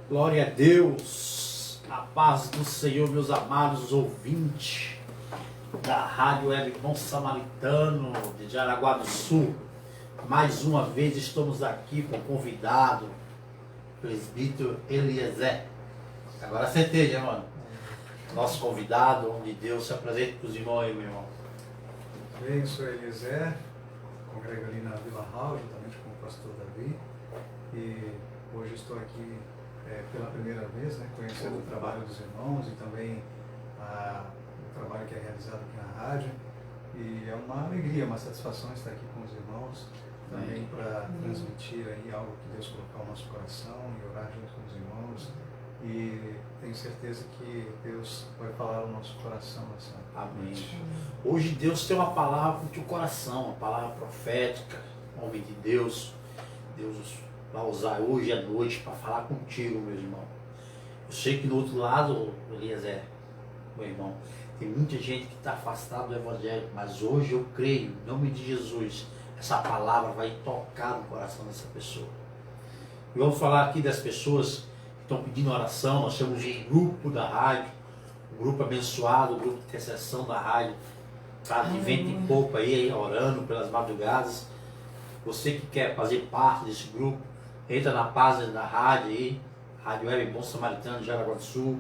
Glória a Deus, a paz do Senhor, meus amados ouvintes da Rádio Web Bom Samaritano de Jaraguá do Sul. Mais uma vez estamos aqui com o convidado, presbítero Eliezer. Agora acertei, né, mano? Nosso convidado, onde Deus se apresenta para os irmãos aí, meu irmão. Bem, eu sou Eliezer, congrego ali na Vila Raul, juntamente com o pastor Davi. E hoje estou aqui pela primeira vez, né, conhecendo o trabalho dos irmãos e também o trabalho que é realizado aqui na rádio. E é uma alegria, uma satisfação estar aqui com os irmãos, também para transmitir aí algo que Deus colocou no nosso coração e orar junto com os irmãos. E tenho certeza que Deus vai falar no nosso coração nessa noite. Hoje Deus tem uma palavra para o teu coração, uma palavra profética, homem de Deus. Deus vai usar hoje à noite para falar contigo, meu irmão. Eu sei que do outro lado, Eliezer, meu irmão, tem muita gente que está afastada do Evangelho, mas hoje eu creio, em nome de Jesus, essa palavra vai tocar no coração dessa pessoa. E vamos falar aqui das pessoas que estão pedindo oração. Nós temos um grupo da rádio, um grupo abençoado, um grupo de intercessão da rádio, tá de vento em pouco aí, orando pelas madrugadas. Você que quer fazer parte desse grupo, entra na página da rádio aí, Rádio Web Bom Samaritano de Jaraguá do Sul,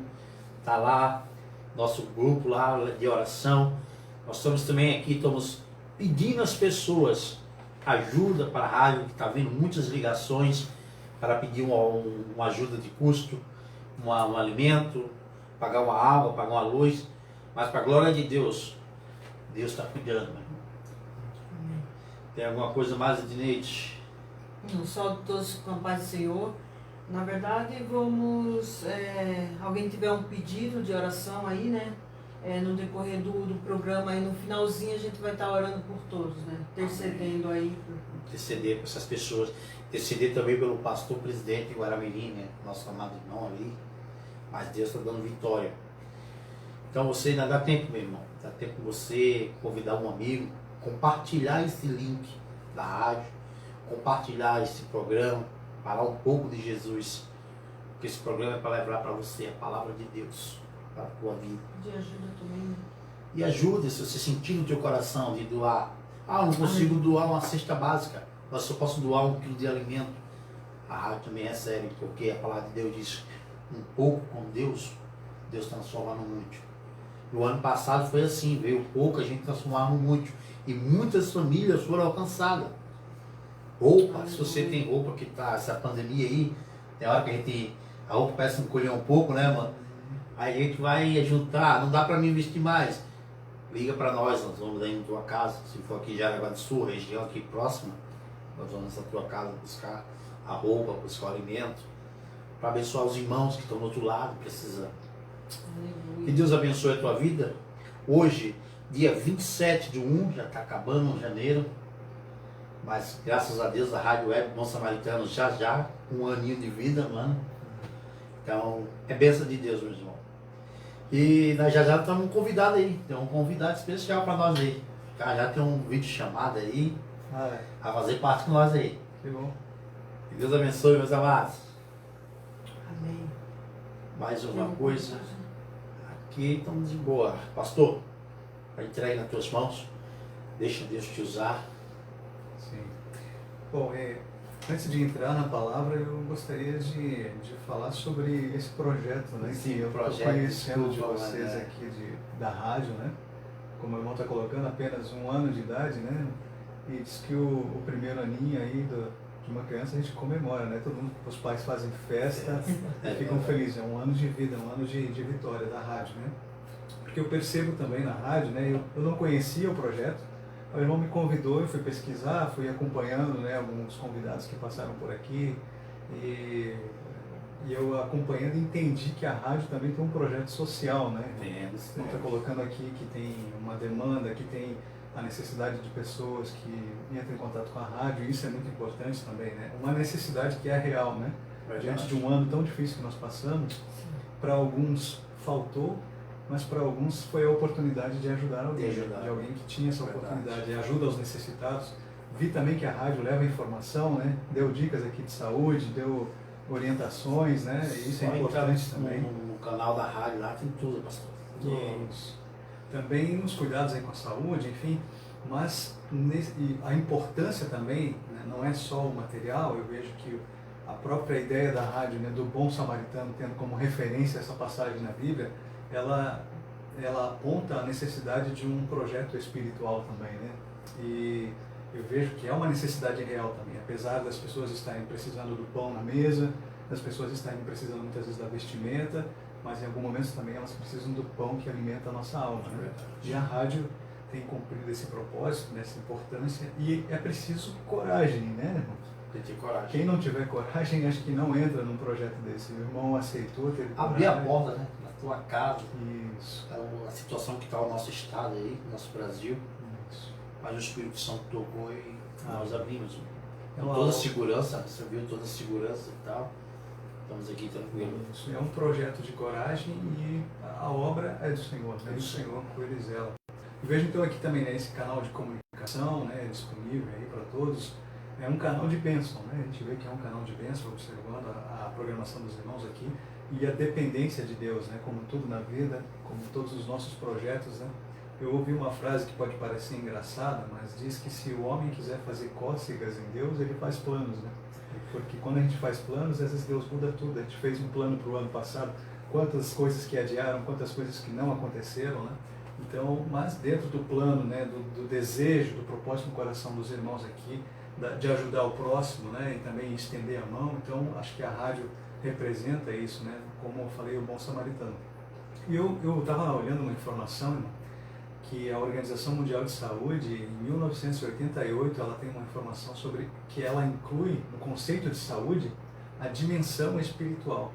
tá lá, nosso grupo lá de oração. Nós estamos também aqui, estamos pedindo às pessoas ajuda para a rádio, que está vendo muitas ligações para pedir uma ajuda de custo, um alimento, pagar uma água, pagar uma luz, mas para a glória de Deus, Deus está cuidando, meu irmão. Tem alguma coisa mais, Edneide? Não, só todos com a paz do Senhor. Na verdade, vamos, alguém tiver um pedido de oração aí, né? No decorrer do programa aí, no finalzinho a gente vai estar orando por todos, né? Intercedendo aí. Interceder por essas pessoas. Interceder também pelo pastor presidente de Guaramirim, né? Nosso amado irmão ali. Mas Deus está dando vitória. Então você ainda dá tempo, meu irmão. Dá tempo de você convidar um amigo, compartilhar esse link da rádio, compartilhar esse programa, falar um pouco de Jesus. Porque esse programa é para levar para você a palavra de Deus, para a tua vida. De ajuda também, né? E ajude, se você sentir no teu coração de doar. Eu não consigo doar uma cesta básica, mas só posso doar 1 quilo de alimento. A rádio também é sério, porque a palavra de Deus diz: um pouco com Deus, Deus transforma no muito. No ano passado foi assim, veio pouco, a gente transformava no muito. E muitas famílias foram alcançadas. Roupa, se você tem roupa que tá, essa pandemia aí, tem hora que a roupa parece encolher um pouco, né, mano? Aí a gente vai juntar, não dá para mim vestir mais. Liga para nós vamos aí na tua casa, se for aqui em Jaraguá do Sul, região aqui próxima, nós vamos nessa tua casa buscar a roupa, buscar o alimento, para abençoar os irmãos que estão do outro lado, precisando. Que Deus abençoe a tua vida. Hoje, dia 27 de 1, já está acabando janeiro, mas graças a Deus a Rádio Web Bom Samaritano já, um aninho de vida, mano. Então, é bênção de Deus, meu irmão. E nós já estamos um convidado aí, tem um convidado especial para nós aí. Já tem um vídeo chamado aí, a fazer parte com nós aí. Que bom. Que Deus abençoe, meus amados. Amém. Mais uma coisa, aqui estamos de boa. Pastor, vai entregue nas tuas mãos, deixa Deus te usar. Sim. Bom, antes de entrar na palavra, eu gostaria de falar sobre esse projeto, né? Sim, que eu estou projeto, conhecendo de desculpa, vocês né? aqui da rádio, né? Como o irmão está colocando, apenas 1 ano de idade, né? E diz que o primeiro aninho aí de uma criança a gente comemora, né? Todo mundo, os pais fazem festa e ficam felizes. É 1 ano de vida, 1 ano de vitória da rádio, né? Porque eu percebo também na rádio, né? Eu não conhecia o projeto. O irmão me convidou, eu fui pesquisar, fui acompanhando, né, alguns convidados que passaram por aqui e eu acompanhando entendi que a rádio também tem um projeto social, né? Não está colocando aqui que tem uma demanda, que tem a necessidade de pessoas que entram em contato com a rádio, e isso é muito importante também, né? Uma necessidade que é real, né? Diante de um ano tão difícil que nós passamos, para alguns faltou, mas para alguns foi a oportunidade de ajudar alguém, de alguém que tinha essa oportunidade, de ajuda aos necessitados. Vi também que a rádio leva informação, né? Deu dicas aqui de saúde, deu orientações, né? E isso Só é importante entrar também. no canal da rádio lá, tem tudo, pastor. Isso. Também nos cuidados aí com a saúde, enfim, mas e a importância também, né, não é só o material. Eu vejo que a própria ideia da rádio, né, do bom samaritano, tendo como referência essa passagem na Bíblia, ela aponta a necessidade de um projeto espiritual também, né? E eu vejo que é uma necessidade real também, apesar das pessoas estarem precisando do pão na mesa, das pessoas estarem precisando muitas vezes da vestimenta, mas em algum momento também elas precisam do pão que alimenta a nossa alma, né? E a rádio tem cumprido esse propósito, nessa importância, e é preciso coragem, né, irmãos? Tem que ter coragem. Quem não tiver coragem, acho que não entra num projeto desse. O irmão aceitou, teve coragem. Abrir a porta, né? Na tua casa. Isso. A situação que está o nosso estado aí, nosso Brasil. Isso. Mas o Espírito Santo tocou e nós abrimos. É Com uma toda a obra. segurança, você viu toda a segurança e tal. Estamos aqui tranquilos. Isso. É um projeto de coragem e a obra é do Senhor, né? O Senhor cuida e zela. E vejo então aqui também, né, esse canal de comunicação, né, disponível aí para todos. É um canal de bênção, né? A gente vê que é um canal de bênção, observando a programação dos irmãos aqui e a dependência de Deus, né? Como tudo na vida, como todos os nossos projetos, né? Eu ouvi uma frase que pode parecer engraçada, mas diz que se o homem quiser fazer cócegas em Deus, ele faz planos, né? Porque quando a gente faz planos, às vezes Deus muda tudo. A gente fez um plano para o ano passado, quantas coisas que adiaram, quantas coisas que não aconteceram, né? Então, mas dentro do plano, né, do desejo, do propósito no coração dos irmãos aqui, de ajudar o próximo, né, e também estender a mão. Então, acho que a rádio representa isso, né, como eu falei, o bom samaritano. E eu estava olhando uma informação, irmão, que a Organização Mundial de Saúde, em 1988, ela tem uma informação sobre que ela inclui no conceito de saúde a dimensão espiritual.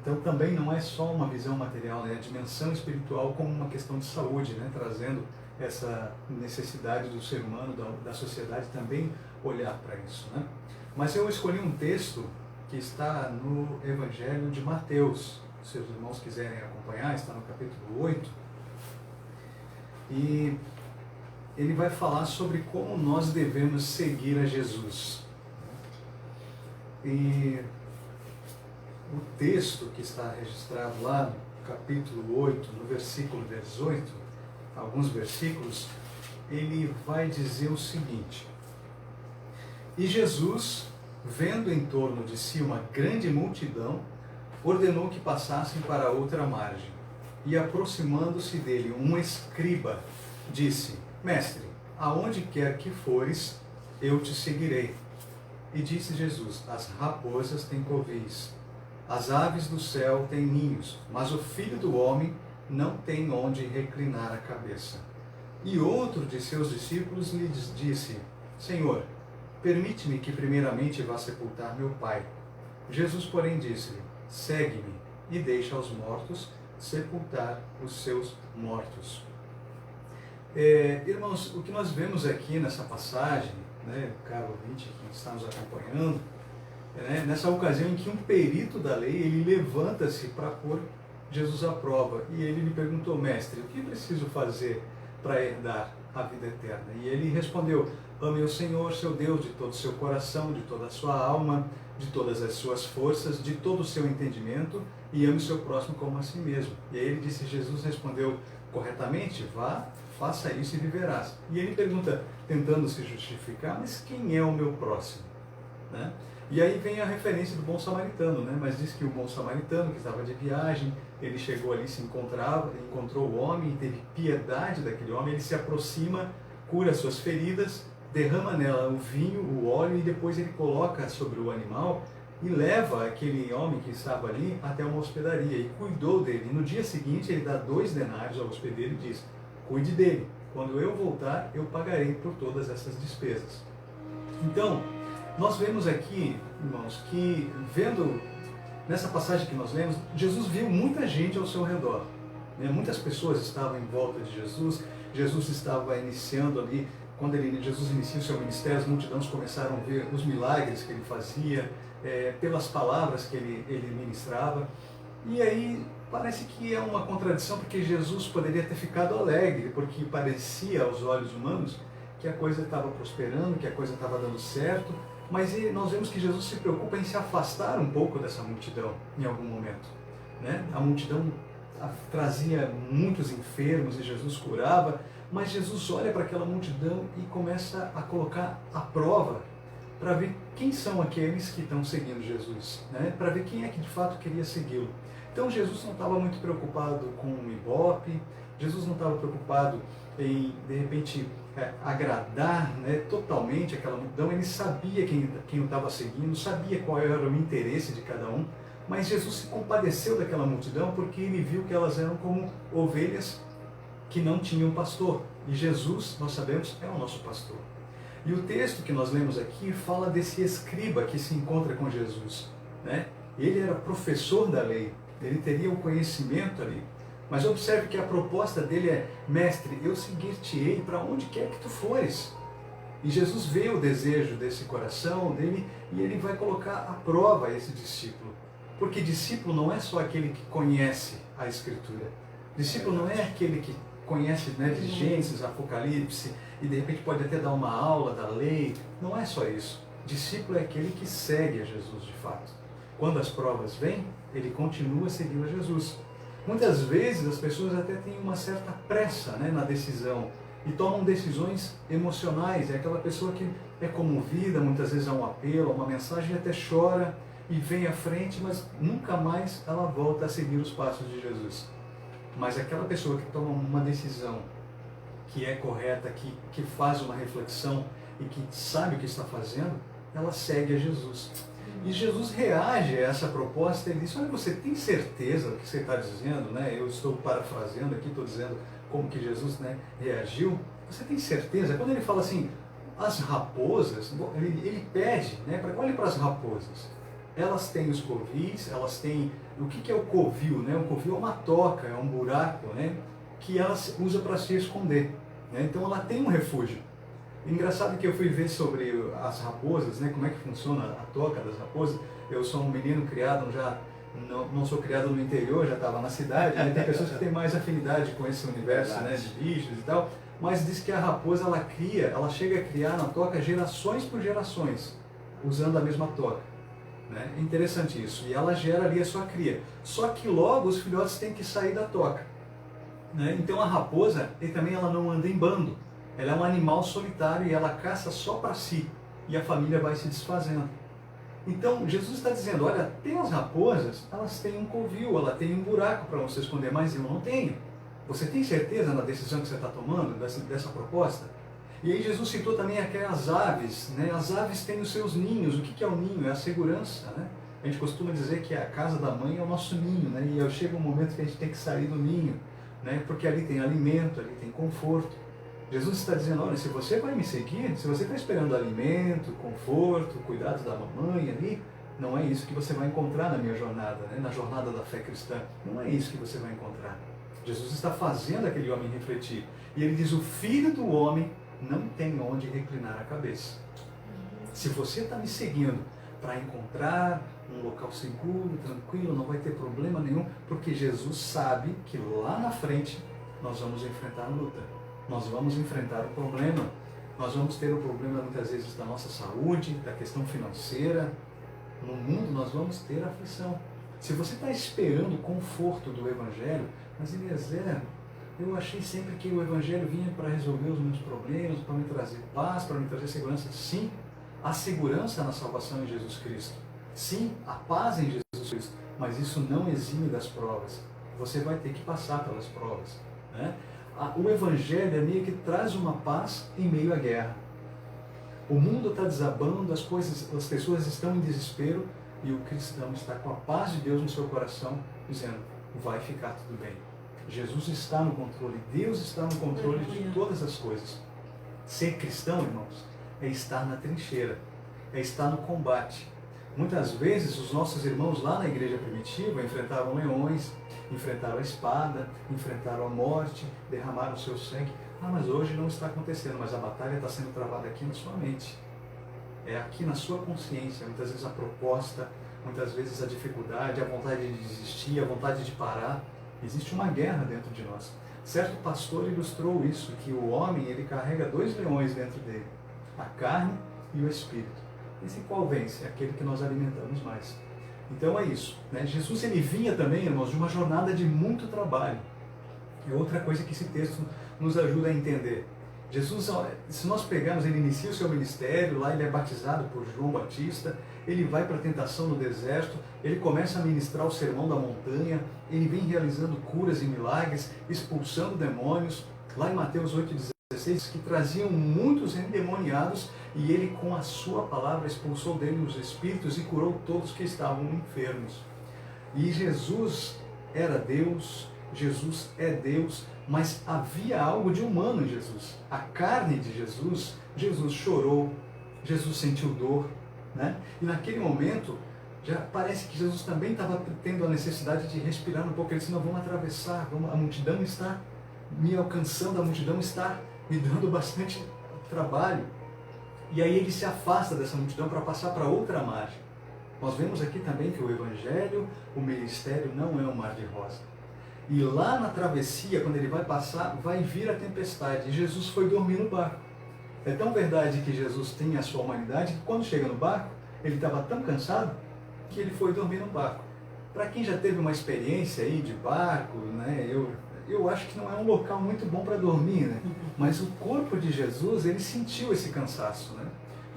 Então também não é só uma visão material, né? A dimensão espiritual como uma questão de saúde, né? Trazendo essa necessidade do ser humano, da sociedade também olhar para isso, né? Mas eu escolhi um texto que está no Evangelho de Mateus. Se os irmãos quiserem acompanhar, está no capítulo 8. E ele vai falar sobre como nós devemos seguir a Jesus. E o texto que está registrado lá no capítulo 8, no versículo 18, alguns versículos, ele vai dizer o seguinte: E Jesus, vendo em torno de si uma grande multidão, ordenou que passassem para outra margem. E aproximando-se dele um escriba, disse: Mestre, aonde quer que fores, eu te seguirei. E disse Jesus: As raposas têm covis, as aves do céu têm ninhos, mas o Filho do Homem não tem onde reclinar a cabeça. E outro de seus discípulos lhe disse: Senhor, permite-me que primeiramente vá sepultar meu pai. Jesus, porém, disse-lhe: Segue-me e deixa os mortos sepultar os seus mortos. Irmãos, o que nós vemos aqui nessa passagem, né, caro ouvinte que está nos acompanhando, nessa ocasião em que um perito da lei, ele levanta-se para pôr Jesus à prova, e ele lhe perguntou: Mestre, o que preciso fazer para herdar a vida eterna? E ele respondeu: ame o Senhor, seu Deus, de todo o seu coração, de toda a sua alma, de todas as suas forças, de todo o seu entendimento, e ame o seu próximo como a si mesmo. E aí ele disse, Jesus respondeu corretamente: vá, faça isso e viverás. E ele pergunta, tentando se justificar: mas quem é o meu próximo? Né? E aí vem a referência do bom samaritano, né? Mas diz que o bom samaritano, que estava de viagem, ele chegou ali, encontrou o homem, e teve piedade daquele homem, ele se aproxima, cura suas feridas, derrama nela o vinho, o óleo, e depois ele coloca sobre o animal e leva aquele homem que estava ali até uma hospedaria e cuidou dele. E no dia seguinte ele dá 2 denários ao hospedeiro e diz: cuide dele, quando eu voltar eu pagarei por todas essas despesas. Então, nós vemos aqui, irmãos, que vendo nessa passagem que nós lemos, Jesus viu muita gente ao seu redor, né? Muitas pessoas estavam em volta de Jesus. Jesus estava iniciando ali, quando Jesus inicia o seu ministério, as multidões começaram a ver os milagres que ele fazia, pelas palavras que ele ministrava. E aí parece que é uma contradição, porque Jesus poderia ter ficado alegre, porque parecia aos olhos humanos que a coisa estava prosperando, que a coisa estava dando certo, Mas nós vemos que Jesus se preocupa em se afastar um pouco dessa multidão em algum momento, né? A multidão trazia muitos enfermos e Jesus curava, mas Jesus olha para aquela multidão e começa a colocar à prova para ver quem são aqueles que estão seguindo Jesus, né? Para ver quem é que de fato queria segui-lo. Então Jesus não estava muito preocupado com o ibope, Jesus não estava preocupado em, de repente, agradar, né, totalmente aquela multidão. Ele sabia quem o estava seguindo, sabia qual era o interesse de cada um, mas Jesus se compadeceu daquela multidão porque ele viu que elas eram como ovelhas que não tinham pastor. E Jesus, nós sabemos, é o nosso pastor. E o texto que nós lemos aqui fala desse escriba que se encontra com Jesus, né? Ele era professor da lei, ele teria o conhecimento ali. Mas observe que a proposta dele é: mestre, eu seguir-te-ei para onde quer que tu fores. E Jesus vê o desejo desse coração dele e ele vai colocar à prova esse discípulo. Porque discípulo não é só aquele que conhece a Escritura. Discípulo não é aquele que conhece, né, de Gênesis, Apocalipse, e de repente pode até dar uma aula da lei. Não é só isso. Discípulo é aquele que segue a Jesus de fato. Quando as provas vêm, ele continua seguindo a Jesus. Muitas vezes as pessoas até têm uma certa pressa, né, na decisão e tomam decisões emocionais. É aquela pessoa que é comovida, muitas vezes a um apelo, a uma mensagem, e até chora e vem à frente, mas nunca mais ela volta a seguir os passos de Jesus. Mas aquela pessoa que toma uma decisão que é correta, que faz uma reflexão e que sabe o que está fazendo, ela segue a Jesus. E Jesus reage a essa proposta e diz: olha, você tem certeza do que você está dizendo, né? Eu estou parafraseando aqui, estou dizendo como que Jesus, né, reagiu. Você tem certeza? Quando ele fala assim, as raposas, ele pede, né, olhe para as raposas. Elas têm os covis, elas têm... O que é o covil, né? O covil é uma toca, é um buraco, né, que ela usa para se esconder, né? Então ela tem um refúgio. Engraçado que eu fui ver sobre as raposas, né, como é que funciona a toca das raposas. Eu sou um menino criado, já não sou criado no interior, já estava na cidade, né? Tem pessoas que têm mais afinidade com esse universo, né, de bichos e tal, mas diz que a raposa ela chega a criar na toca gerações por gerações, usando a mesma toca, né? É interessante isso, e ela gera ali a sua cria. Só que logo os filhotes têm que sair da toca, né? Então a raposa também ela não anda em bando. Ela é um animal solitário e ela caça só para si. E a família vai se desfazendo. Então, Jesus está dizendo, olha, tem as raposas, elas têm um covil, ela tem um buraco para você esconder, mas eu não tenho. Você tem certeza na decisão que você está tomando, dessa proposta? E aí Jesus citou também aquelas aves, né? As aves têm os seus ninhos. O que é o ninho? É a segurança, né? A gente costuma dizer que a casa da mãe é o nosso ninho, né? E chega um momento que a gente tem que sair do ninho, né? Porque ali tem alimento, ali tem conforto. Jesus está dizendo, olha, se você vai me seguir, se você está esperando alimento, conforto, cuidado da mamãe ali, não é isso que você vai encontrar na minha jornada, né? Na jornada da fé cristã. Não é isso que você vai encontrar. Jesus está fazendo aquele homem refletir. E ele diz, o Filho do Homem não tem onde reclinar a cabeça. Se você está me seguindo para encontrar um local seguro, tranquilo, não vai ter problema nenhum, porque Jesus sabe que lá na frente nós vamos enfrentar a luta. Nós vamos enfrentar o problema. Nós vamos ter o problema muitas vezes da nossa saúde, da questão financeira. No mundo nós vamos ter aflição. Se você está esperando o conforto do Evangelho, mas Eliezer, eu achei sempre que o Evangelho vinha para resolver os meus problemas, para me trazer paz, para me trazer segurança. Sim, há segurança na salvação em Jesus Cristo. Sim, há paz em Jesus Cristo. Mas isso não exime das provas. Você vai ter que passar pelas provas, né? O Evangelho é meio que traz uma paz em meio à guerra. O mundo está desabando, as pessoas estão em desespero e o cristão está com a paz de Deus no seu coração, dizendo, vai ficar tudo bem. Jesus está no controle, Deus está no controle de todas as coisas. Ser cristão, irmãos, é estar na trincheira, é estar no combate. Muitas vezes os nossos irmãos lá na igreja primitiva enfrentaram leões, enfrentaram a espada, enfrentaram a morte, derramaram o seu sangue. Ah, mas hoje não está acontecendo, mas a batalha está sendo travada aqui na sua mente. É aqui na sua consciência, muitas vezes a proposta, muitas vezes a dificuldade, a vontade de desistir, a vontade de parar. Existe uma guerra dentro de nós. Certo pastor ilustrou isso, que o homem ele carrega 2 leões dentro dele, a carne e o espírito. Esse qual vence? Aquele que nós alimentamos mais. Então é isso, né? Jesus ele vinha também, irmãos, de uma jornada de muito trabalho. É outra coisa que esse texto nos ajuda a entender. Jesus, se nós pegarmos, ele inicia o seu ministério, lá ele é batizado por João Batista, ele vai para a tentação no deserto, ele começa a ministrar o sermão da montanha, ele vem realizando curas e milagres, expulsando demônios, lá em Mateus 8,16, que traziam muitos endemoniados, e ele com a sua palavra expulsou dele os espíritos e curou todos que estavam enfermos. E Jesus era Deus, Jesus é Deus, mas havia algo de humano em Jesus. A carne de Jesus, Jesus chorou, Jesus sentiu dor, né? E naquele momento, já parece que Jesus também estava tendo a necessidade de respirar um pouco. Ele disse, não, vamos atravessar, a multidão está me alcançando, a multidão está me dando bastante trabalho. E aí ele se afasta dessa multidão para passar para outra margem. Nós vemos aqui também que o Evangelho, o ministério não é um mar de rosa. E lá na travessia, quando ele vai passar, vai vir a tempestade. E Jesus foi dormir no barco. É tão verdade que Jesus tem a sua humanidade que quando chega no barco, ele estava tão cansado que ele foi dormir no barco. Para quem já teve uma experiência aí de barco, né, eu acho que não é um local muito bom para dormir, né? Mas o corpo de Jesus, ele sentiu esse cansaço, né?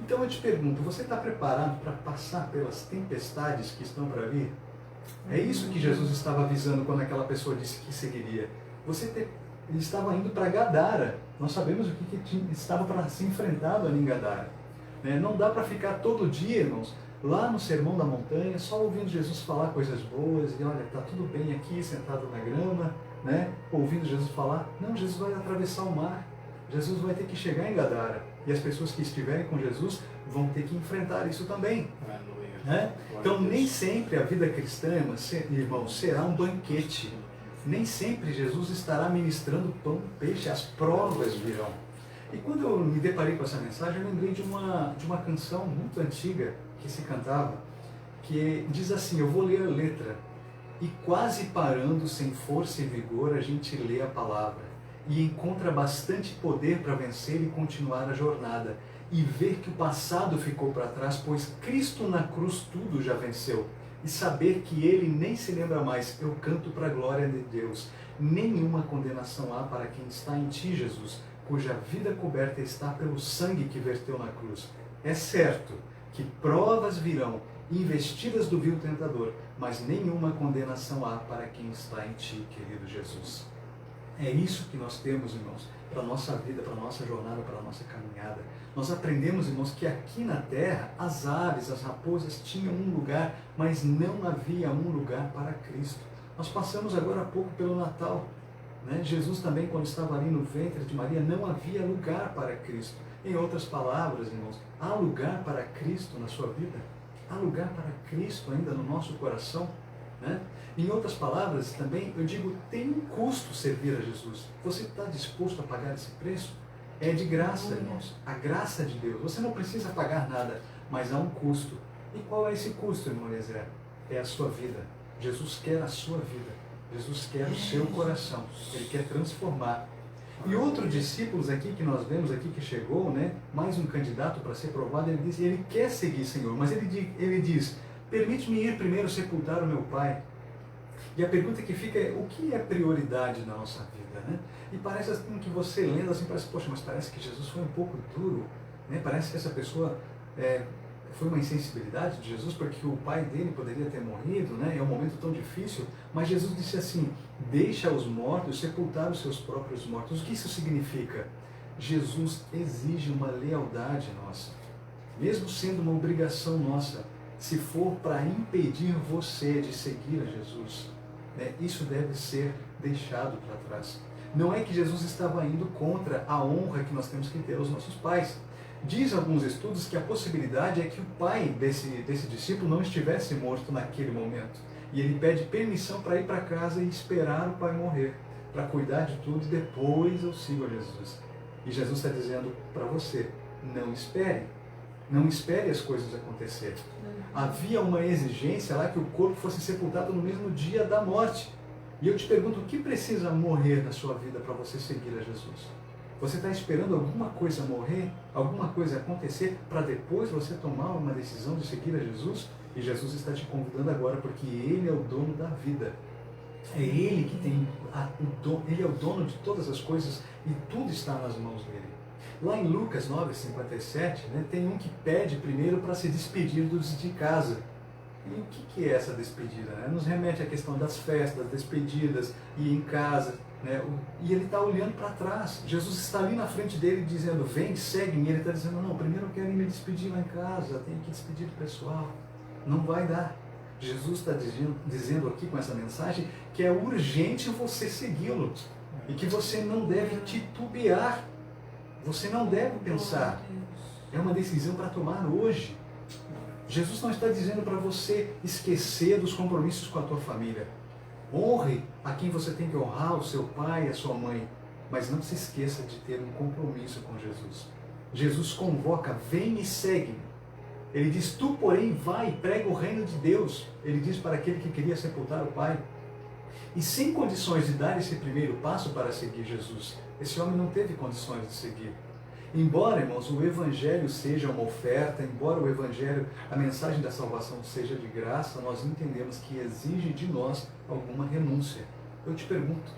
Então eu te pergunto, você está preparado para passar pelas tempestades que estão para vir? É isso que Jesus estava avisando quando aquela pessoa disse que seguiria. Ele estava indo para Gadara. Nós sabemos o que estava para ser enfrentado ali em Gadara. Não dá para ficar todo dia, irmãos, lá no Sermão da Montanha, só ouvindo Jesus falar coisas boas e olha, está tudo bem aqui, sentado na grama, né? Ouvindo Jesus falar. Não, Jesus vai atravessar o mar. Jesus vai ter que chegar em Gadara. E as pessoas que estiverem com Jesus vão ter que enfrentar isso também. Né? Então, nem sempre a vida cristã, irmãos, será um banquete. Nem sempre Jesus estará ministrando pão, peixe, as provas virão. E quando eu me deparei com essa mensagem, eu lembrei de uma canção muito antiga que se cantava, que diz assim, eu vou ler a letra, e quase parando, sem força e vigor, a gente lê a palavra, e encontra bastante poder para vencer e continuar a jornada, e ver que o passado ficou para trás, pois Cristo na cruz tudo já venceu. E saber que Ele nem se lembra mais, eu canto para a glória de Deus. Nenhuma condenação há para quem está em Ti, Jesus, cuja vida coberta está pelo sangue que verteu na cruz. É certo que provas virão, investidas do vil tentador, mas nenhuma condenação há para quem está em Ti, querido Jesus. É isso que nós temos, irmãos, para a nossa vida, para a nossa jornada, para a nossa caminhada. Nós aprendemos, irmãos, que aqui na terra as aves, as raposas tinham um lugar, mas não havia um lugar para Cristo. Nós passamos agora há pouco pelo Natal, né? Jesus também, quando estava ali no ventre de Maria, não havia lugar para Cristo. Em outras palavras, irmãos, há lugar para Cristo na sua vida? Há lugar para Cristo ainda no nosso coração? Né? Em outras palavras, também, eu digo, tem um custo servir a Jesus. Você está disposto a pagar esse preço? É de graça, irmãos. A graça de Deus. Você não precisa pagar nada, mas há um custo. E qual é esse custo, irmão Eliezer? É a sua vida. Jesus quer a sua vida. Jesus quer o seu coração. Ele quer transformar. E outro discípulo aqui que nós vemos aqui que chegou, né? Mais um candidato para ser provado, ele diz, ele quer seguir, Senhor, mas ele diz, permite-me ir primeiro sepultar o meu pai. E a pergunta que fica é, o que é prioridade na nossa vida, né? E parece assim que você lendo assim, parece, poxa, mas parece que Jesus foi um pouco duro, né? Parece que essa pessoa foi uma insensibilidade de Jesus, porque o pai dele poderia ter morrido, né? É um momento tão difícil, mas Jesus disse assim, deixa os mortos sepultar os seus próprios mortos. O que isso significa? Jesus exige uma lealdade nossa, mesmo sendo uma obrigação nossa, se for para impedir você de seguir a Jesus, né? Isso deve ser deixado para trás. Não é que Jesus estava indo contra a honra que nós temos que ter aos nossos pais. Diz alguns estudos que a possibilidade é que o pai desse discípulo não estivesse morto naquele momento. E ele pede permissão para ir para casa e esperar o pai morrer, para cuidar de tudo e depois eu sigo a Jesus. E Jesus está dizendo para você, não espere. Não espere as coisas acontecerem. Havia uma exigência lá que o corpo fosse sepultado no mesmo dia da morte. E eu te pergunto, o que precisa morrer na sua vida para você seguir a Jesus? Você está esperando alguma coisa morrer, alguma coisa acontecer, para depois você tomar uma decisão de seguir a Jesus? E Jesus está te convidando agora, porque Ele é o dono da vida. É Ele que tem o dono, Ele é o dono de todas as coisas e tudo está nas mãos dele. Lá em Lucas 9:57, né, tem um que pede primeiro para se despedir dos de casa. E o que é essa despedida? Né? Nos remete à questão das festas, das despedidas, e em casa. Né? E ele está olhando para trás. Jesus está ali na frente dele dizendo, vem, segue-me. E ele está dizendo, não, primeiro eu quero ir me despedir lá em casa, tenho que despedir do pessoal. Não vai dar. Jesus está dizendo aqui com essa mensagem que é urgente você segui-lo. E que você não deve titubear. Você não deve pensar. É uma decisão para tomar hoje. Jesus não está dizendo para você esquecer dos compromissos com a tua família. Honre a quem você tem que honrar, o seu pai e a sua mãe. Mas não se esqueça de ter um compromisso com Jesus. Jesus convoca, vem e segue-me. Ele diz, tu porém vai e prega o reino de Deus. Ele diz para aquele que queria sepultar o pai. E sem condições de dar esse primeiro passo para seguir Jesus, esse homem não teve condições de seguir. Embora, irmãos, o Evangelho seja uma oferta, embora o Evangelho, a mensagem da salvação seja de graça, nós entendemos que exige de nós alguma renúncia. Eu te pergunto,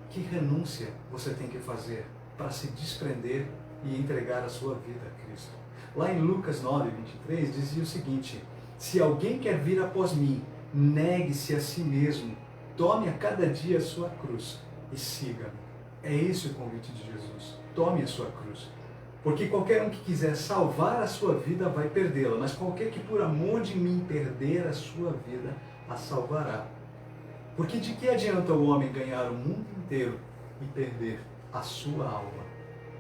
que renúncia você tem que fazer para se desprender e entregar a sua vida a Cristo? Lá em Lucas 9:23 dizia o seguinte, se alguém quer vir após mim, negue-se a si mesmo, tome a cada dia a sua cruz e siga-me. É esse o convite de Jesus, tome a sua cruz. Porque qualquer um que quiser salvar a sua vida vai perdê-la, mas qualquer que por amor de mim perder a sua vida, a salvará. Porque de que adianta o homem ganhar o mundo inteiro e perder a sua alma?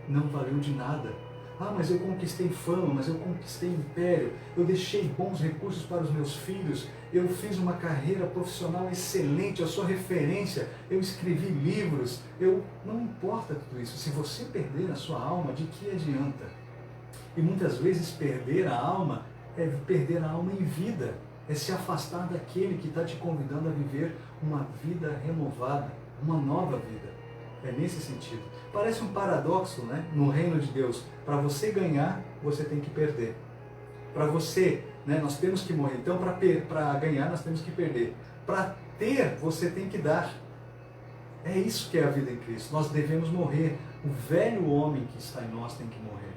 Não valeu de nada. Ah, mas eu conquistei fama, mas eu conquistei império, eu deixei bons recursos para os meus filhos, eu fiz uma carreira profissional excelente, eu sou referência, eu escrevi livros, não importa tudo isso. Se você perder a sua alma, de que adianta? E muitas vezes perder a alma é perder a alma em vida, é se afastar daquele que está te convidando a viver uma vida renovada, uma nova vida. É nesse sentido. Parece um paradoxo, né? No reino de Deus. Para você ganhar, você tem que perder. Para você, né? Nós temos que morrer. Então, para ganhar, nós temos que perder. Para ter, você tem que dar. É isso que é a vida em Cristo. Nós devemos morrer. O velho homem que está em nós tem que morrer.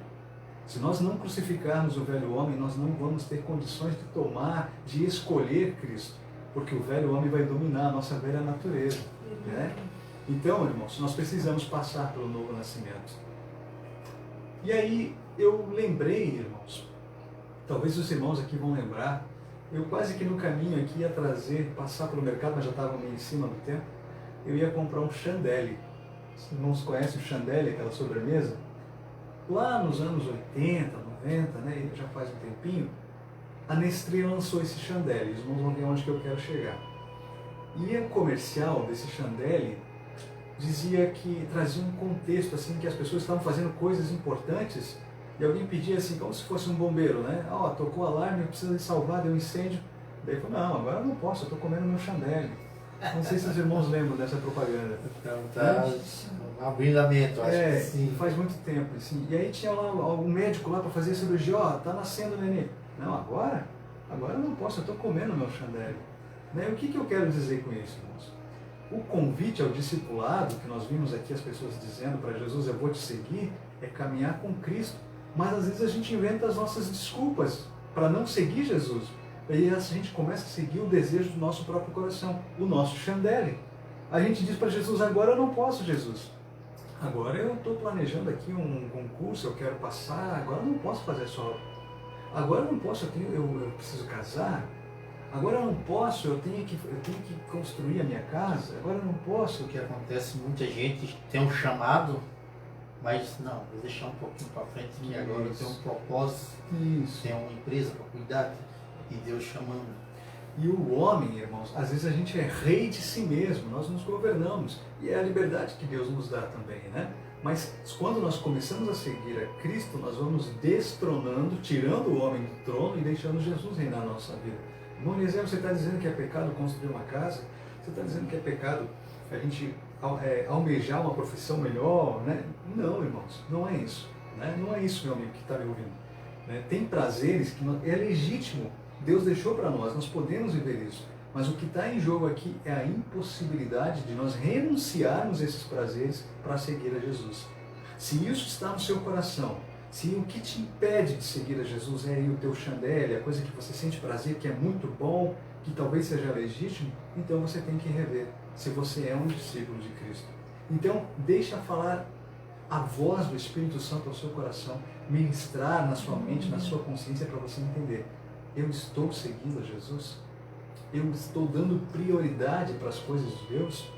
Se nós não crucificarmos o velho homem, nós não vamos ter condições de tomar, de escolher Cristo. Porque o velho homem vai dominar a nossa velha natureza. Né? Então, irmãos, nós precisamos passar pelo novo nascimento. E aí eu lembrei, irmãos, talvez os irmãos aqui vão lembrar, eu quase que no caminho aqui ia passar pelo mercado, mas já estava meio em cima do tempo, eu ia comprar um chandelle. Os irmãos conhecem o chandelle, aquela sobremesa? Lá nos anos 80, 90, né, já faz um tempinho, a Nestlé lançou esse chandelle. Os irmãos vão ver onde que eu quero chegar. E o comercial desse chandelle dizia que trazia um contexto assim, que as pessoas estavam fazendo coisas importantes e alguém pedia assim, como se fosse um bombeiro, né? Ó, tocou o alarme, precisa de salvar, deu um incêndio. Daí ele falou, não, agora eu não posso, eu estou comendo meu chandelle. Não sei se os irmãos lembram dessa propaganda. Então tá abrindo a mente, eu acho que sim. Faz muito tempo, assim. E aí tinha lá um médico lá para fazer a cirurgia, ó, tá nascendo o neném. Não, agora eu não posso, eu estou comendo meu chandelle. Né? O que eu quero dizer com isso, irmãos? O convite ao discipulado, que nós vimos aqui as pessoas dizendo para Jesus, eu vou te seguir, é caminhar com Cristo. Mas às vezes a gente inventa as nossas desculpas para não seguir Jesus. E aí a gente começa a seguir o desejo do nosso próprio coração, o nosso chandelle. A gente diz para Jesus, agora eu não posso, Jesus. Agora eu estou planejando aqui um concurso, eu quero passar, agora eu não posso fazer só. Agora eu não posso, eu preciso casar. Agora eu não posso, eu tenho que construir a minha casa. Agora eu não posso. O que acontece, muita gente tem um chamado, mas não, vou deixar um pouquinho para frente, que agora eu tenho um propósito, tenho uma empresa para cuidar e Deus chamando. E o homem, irmãos, às vezes a gente é rei de si mesmo, nós nos governamos. E é a liberdade que Deus nos dá também, né? Mas quando nós começamos a seguir a Cristo, nós vamos destronando, tirando o homem do trono e deixando Jesus reinar na nossa vida. Bom, Eliseu, você está dizendo que é pecado construir uma casa? Você está dizendo que é pecado a gente almejar uma profissão melhor, né? Não, irmãos, não é isso. Né? Não é isso, meu amigo, que está me ouvindo. Né? Tem prazeres que é legítimo, Deus deixou para nós podemos viver isso. Mas o que está em jogo aqui é a impossibilidade de nós renunciarmos a esses prazeres para seguir a Jesus. Se isso está no seu coração, se o que te impede de seguir a Jesus é aí o teu chandelle, a coisa que você sente prazer, que é muito bom, que talvez seja legítimo, então você tem que rever se você é um discípulo de Cristo. Então, deixa falar a voz do Espírito Santo ao seu coração, ministrar na sua mente, na sua consciência, para você entender. Eu estou seguindo a Jesus? Eu estou dando prioridade para as coisas de Deus?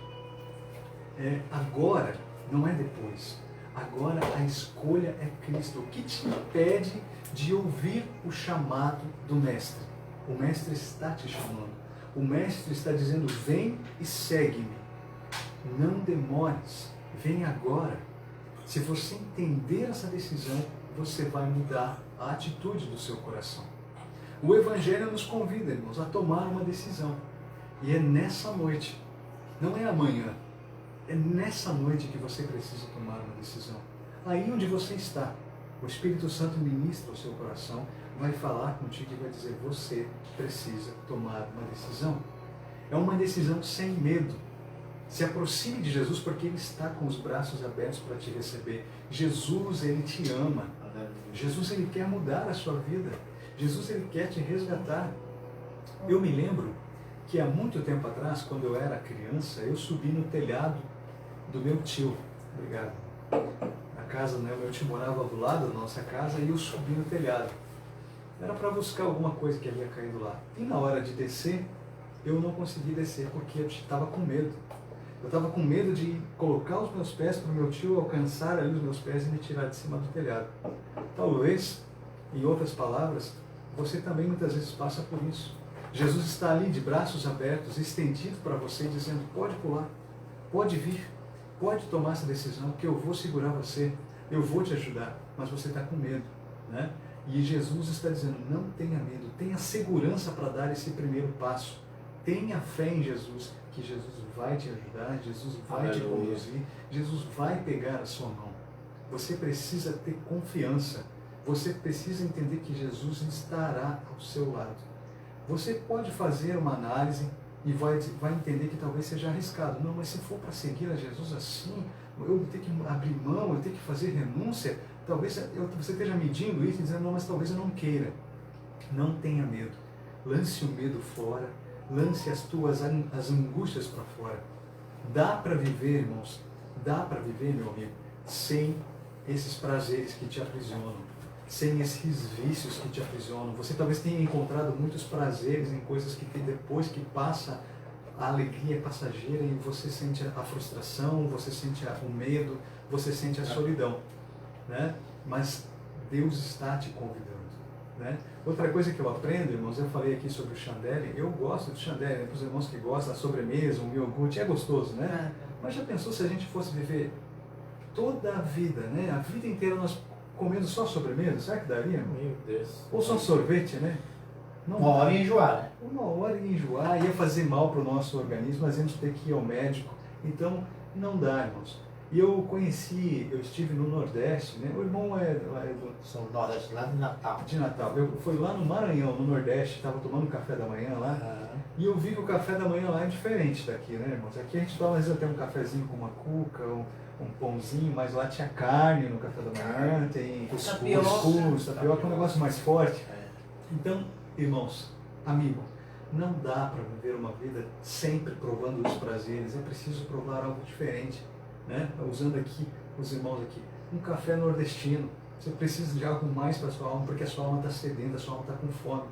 Agora, não é depois. Agora a escolha é Cristo. O que te impede de ouvir o chamado do Mestre? O Mestre está te chamando. O Mestre está dizendo, vem e segue-me. Não demores, vem agora. Se você entender essa decisão, você vai mudar a atitude do seu coração. O Evangelho nos convida, irmãos, a tomar uma decisão. E é nessa noite, não é amanhã, é nessa noite que você precisa tomar uma decisão. Aí onde você está, o Espírito Santo ministra o seu coração, vai falar contigo e vai dizer, você precisa tomar uma decisão. É uma decisão sem medo. Se aproxime de Jesus porque Ele está com os braços abertos para te receber. Jesus, Ele te ama. Jesus, Ele quer mudar a sua vida. Jesus, Ele quer te resgatar. Eu me lembro que há muito tempo atrás, quando eu era criança, eu subi no telhado do meu tio. Obrigado. Na casa, né, o meu tio morava do lado da nossa casa e eu subi no telhado. Era para buscar alguma coisa que havia caído lá. E na hora de descer, eu não consegui descer porque eu estava com medo. Eu estava com medo de colocar os meus pés para o meu tio alcançar ali os meus pés e me tirar de cima do telhado. Talvez, em outras palavras, você também muitas vezes passa por isso. Jesus está ali de braços abertos, estendido para você, dizendo, pode pular, pode vir, pode tomar essa decisão, que eu vou segurar você, eu vou te ajudar, mas você está com medo, né? E Jesus está dizendo, não tenha medo, tenha segurança para dar esse primeiro passo. Tenha fé em Jesus, que Jesus vai te ajudar, Jesus vai te conduzir, Jesus vai pegar a sua mão. Você precisa ter confiança, você precisa entender que Jesus estará ao seu lado. Você pode fazer uma análise e vai entender que talvez seja arriscado. Não, mas se for para seguir a Jesus assim, eu vou ter que abrir mão, eu vou ter que fazer renúncia. Talvez você esteja medindo isso e dizendo, não, mas talvez eu não queira. Não tenha medo. Lance o medo fora. Lance as angústias para fora. Dá para viver, irmãos, dá para viver, meu amigo, sem esses prazeres que te aprisionam, sem esses vícios que te aprisionam. Você talvez tenha encontrado muitos prazeres em coisas que depois que passa, a alegria é passageira e você sente a frustração, você sente o medo, você sente a solidão, né? Mas Deus está te convidando. Né? Outra coisa que eu aprendo, irmãos, eu falei aqui sobre o chandelle, eu gosto de chandelle, né? Para os irmãos que gostam, a sobremesa, um iogurte, é gostoso, né? Mas já pensou se a gente fosse viver toda a vida, né? A vida inteira nós comendo só sobremesa, será que daria? Meu Deus. Ou só sorvete, né? Não uma hora ia enjoar, né? Uma hora ia enjoar, ia fazer mal para o nosso organismo, nós íamos ter que ir ao médico, então não dá, irmãos. E eu estive no Nordeste, né? O irmão é do São Nordeste, lá de Natal. De Natal. Eu fui lá no Maranhão, no Nordeste, estava tomando café da manhã lá, e eu vi que o café da manhã lá é diferente daqui, né, irmãos? Aqui a gente toma, às vezes, até um cafezinho com uma cuca, um pãozinho, mas lá tinha carne no café da manhã, tem cuscuz, tapioca, é um negócio mais forte. Então, irmãos, amigo, não dá para viver uma vida sempre provando os prazeres, é preciso provar algo diferente. Né? Usando aqui, os irmãos aqui, um café nordestino. Você precisa de algo mais para a sua alma, porque a sua alma está sedenta, a sua alma está com fome.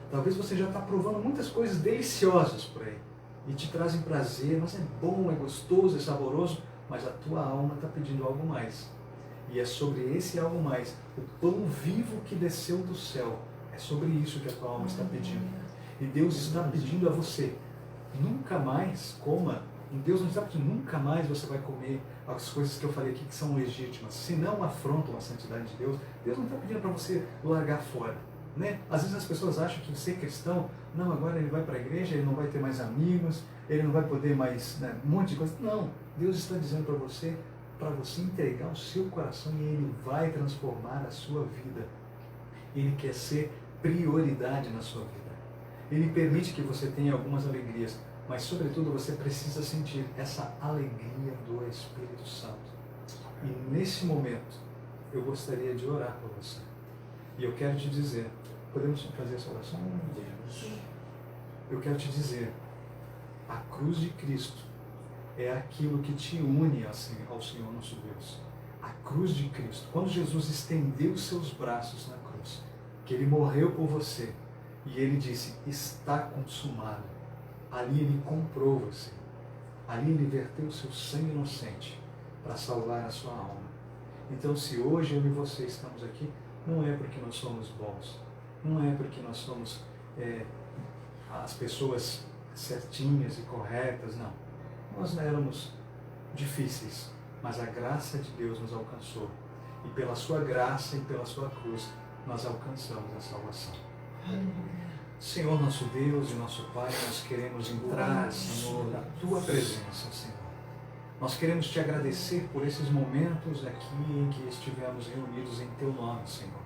Talvez você já está provando muitas coisas deliciosas por aí, e te trazem prazer, mas é bom, é gostoso, é saboroso, mas a tua alma está pedindo algo mais. E é sobre esse algo mais, o pão vivo que desceu do céu, é sobre isso que a tua alma está pedindo. E Deus está pedindo a você, nunca mais coma. Deus não está pedindo, nunca mais você vai comer as coisas que eu falei aqui que são legítimas, se não afrontam a santidade de Deus. Deus não está pedindo para você largar fora. né? Às vezes as pessoas acham que ser cristão, não, agora ele vai para a igreja, ele não vai ter mais amigos, ele não vai poder mais, né, um monte de coisa. Não, Deus está dizendo para você entregar o seu coração e Ele vai transformar a sua vida. Ele quer ser prioridade na sua vida. Ele permite que você tenha algumas alegrias, mas sobretudo você precisa sentir essa alegria do Espírito Santo. E nesse momento, eu gostaria de orar por você. E eu quero te dizer, podemos fazer essa oração? Deus. Eu quero te dizer, a cruz de Cristo é aquilo que te une ao Senhor nosso Deus. A cruz de Cristo. Quando Jesus estendeu os seus braços na cruz, que Ele morreu por você, e Ele disse, está consumado. Ali Ele comprou você. Ali Ele verteu o seu sangue inocente para salvar a sua alma. Então, se hoje eu e você estamos aqui, não é porque nós somos bons, não é porque nós somos as pessoas certinhas e corretas, não. Nós éramos difíceis, mas a graça de Deus nos alcançou. E pela sua graça e pela sua cruz, nós alcançamos a salvação. Senhor nosso Deus e nosso Pai, nós queremos entrar, Senhor, na Tua presença, Senhor. Nós queremos Te agradecer por esses momentos aqui em que estivemos reunidos em Teu nome, Senhor.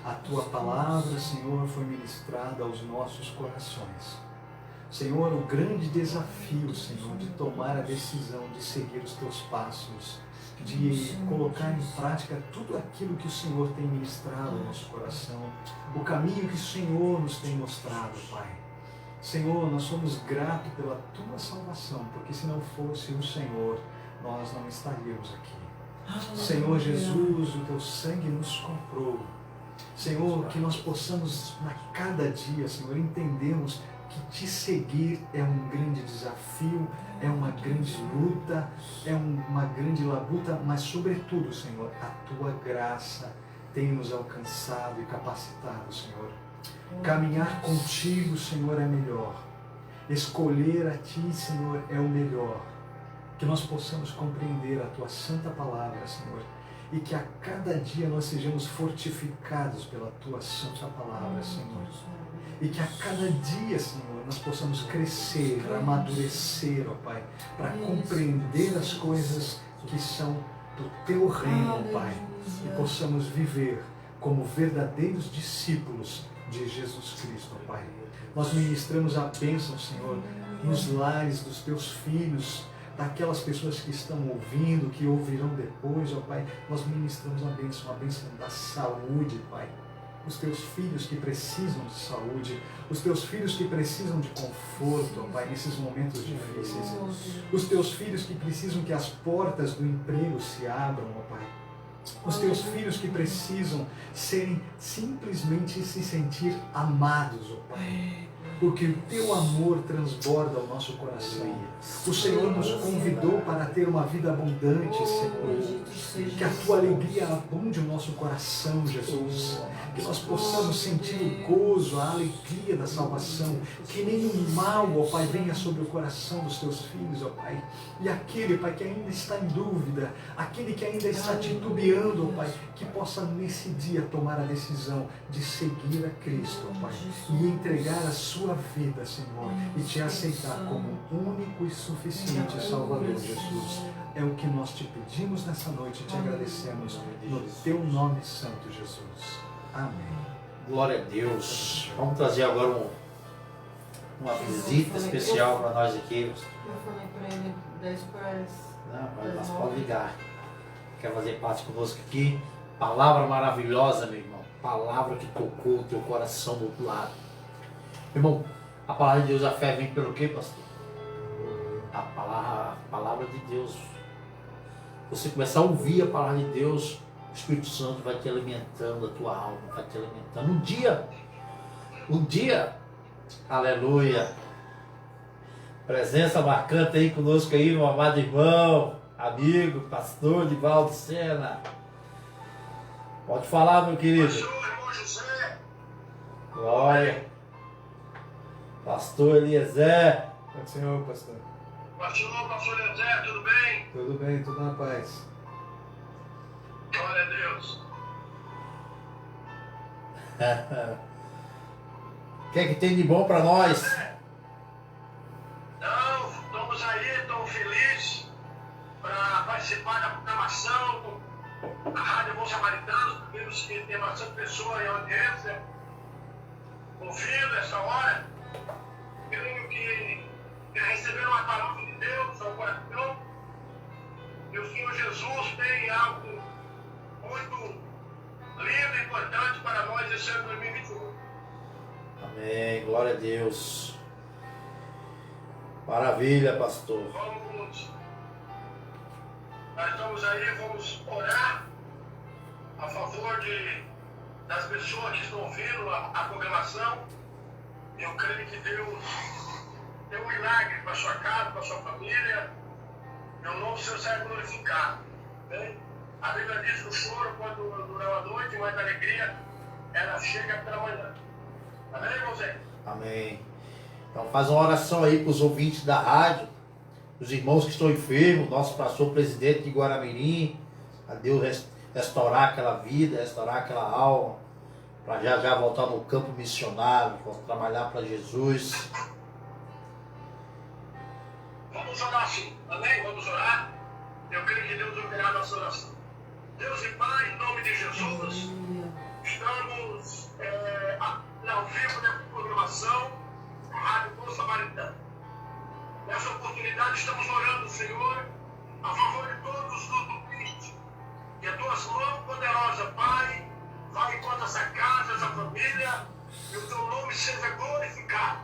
A Tua palavra, Senhor, foi ministrada aos nossos corações. Senhor, o grande desafio, Senhor, de tomar a decisão de seguir os Teus passos, de colocar em prática tudo aquilo que o Senhor tem ministrado ao nosso coração, o caminho que o Senhor nos tem mostrado, Pai. Senhor, nós somos gratos pela Tua salvação, porque se não fosse o Senhor, nós não estaríamos aqui. Senhor Jesus, o Teu sangue nos comprou. Senhor, que nós possamos, a cada dia, Senhor, entendermos que Te seguir é um grande desafio, é uma grande luta, é uma grande labuta, mas sobretudo, Senhor, a Tua graça tem nos alcançado e capacitado, Senhor. Caminhar contigo, Senhor, é melhor. Escolher a Ti, Senhor, é o melhor. Que nós possamos compreender a Tua santa palavra, Senhor, e que a cada dia nós sejamos fortificados pela Tua santa palavra, Senhor. E que a cada dia, Senhor, nós possamos crescer, amadurecer, ó Pai, para compreender as coisas que são do Teu reino, ó Pai, e possamos viver como verdadeiros discípulos de Jesus Cristo, ó Pai. Nós ministramos a bênção, Senhor, nos lares dos Teus filhos, daquelas pessoas que estão ouvindo, que ouvirão depois, ó Pai. Nós ministramos a bênção da saúde, Pai. Os Teus filhos que precisam de saúde, os Teus filhos que precisam de conforto, ó Pai, nesses momentos difíceis. Os Teus filhos que precisam que as portas do emprego se abram, ó Pai. Os Teus filhos que precisam simplesmente se sentir amados, ó Pai. Porque o Teu amor transborda o nosso coração. O Senhor nos convidou para ter uma vida abundante, Senhor. Que a Tua alegria abunde o nosso coração, Jesus. Que nós possamos sentir o gozo, a alegria da salvação. Que nenhum mal, ó Pai, venha sobre o coração dos Teus filhos, ó Pai. E aquele, Pai, que ainda está em dúvida, aquele que ainda está titubeando, ó Pai, que possa nesse dia tomar a decisão de seguir a Cristo, ó Pai, e entregar a sua vida, Senhor, e Te aceitar como único e suficiente Salvador, Jesus. É o que nós Te pedimos nessa noite e Te agradecemos no Teu nome santo, Jesus. Amém. Glória a Deus. Vamos trazer agora uma visita especial para nós aqui. Eu falei para ele 10 para Não, mas pode ligar. Quer fazer parte conosco aqui? Palavra maravilhosa, meu irmão. Palavra que tocou o teu coração do outro lado. Irmão, a palavra de Deus, a fé vem pelo quê, pastor? A palavra de Deus. Você começar a ouvir a palavra de Deus, o Espírito Santo vai te alimentando a tua alma, vai te alimentando. Um dia, aleluia, presença marcante aí conosco aí, meu amado irmão, amigo, pastor Divaldo Sena. Pode falar, meu querido. Pastor, irmão José. Glória. Pastor Eliezer. Pode ser, Senhor, pastor. Pastor Eliezer, tudo bem? Tudo bem, tudo na paz. Glória a Deus. que é que tem de bom para nós? Não, estamos aí, estamos felizes para participar da programação. A Rádio Bom Samaritano, vimos que tem bastante pessoa em audiência, ouvindo essa hora. Creio que receberam uma palavra de Deus ao coração. E o Senhor Jesus tem algo muito lindo e importante para nós esse ano 2021. Amém, glória a Deus. Maravilha, pastor. Nós estamos aí, vamos orar a favor das pessoas que estão ouvindo a programação. Eu creio que Deus tem um milagre para a sua casa, para a sua família. Meu nome, Senhor, será glorificado. Bem? A Bíblia diz que o choro, quando dura a noite, mas a alegria, ela chega pela manhã. Amém, irmãozinho? Amém. Então faz uma oração aí para os ouvintes da rádio, os irmãos que estão enfermos, nosso pastor presidente de Guaramirim, a Deus restaurar aquela vida, restaurar aquela alma, para já voltar no campo missionário, para trabalhar para Jesus. Vamos orar sim, amém? Vamos orar. Eu creio que Deus ouvirá a nossa oração. Deus e Pai, em nome de Jesus, estamos ao vivo nessa programação, Rádio Bom Samaritano. Nessa oportunidade estamos orando, Senhor, a favor de todos os ouvintes. Que a tua mão poderosa, Pai, vá enquanto essa casa, essa família, e o teu nome seja glorificado.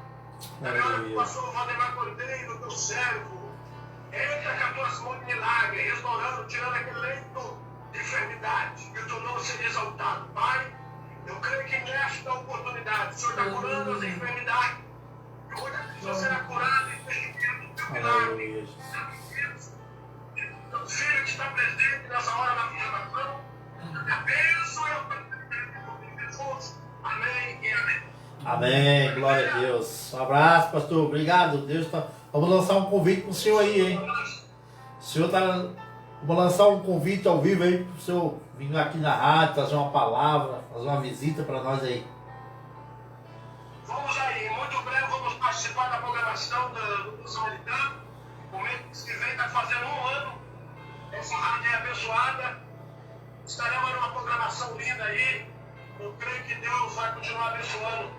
Também ora para o pastor Valdemar Cordeiro, teu servo, entra com as tuas mãos de milagre, restaurando, tirando aquele leito de enfermidade, que o teu nome seja exaltado. Pai, eu creio que nesta oportunidade, o Senhor está curando as enfermidades, que hoje a pessoa será curada e testificando o teu milagre. O filho que está presente nessa hora na programação, abençoe a família de Jesus. Amém e amém. Amém, glória a Deus. Um abraço, pastor. Obrigado. Deus tá... Vamos lançar um convite para o senhor aí, hein? O senhor está... Vamos lançar um convite ao vivo aí para o senhor vir aqui na rádio, trazer uma palavra, fazer uma visita para nós aí. Vamos aí, muito breve vamos participar da programação do Samaritano. O mês que vem está fazendo 1 ano. Essa rádio é abençoada. Estaremos numa programação linda aí. Eu creio que Deus vai continuar abençoando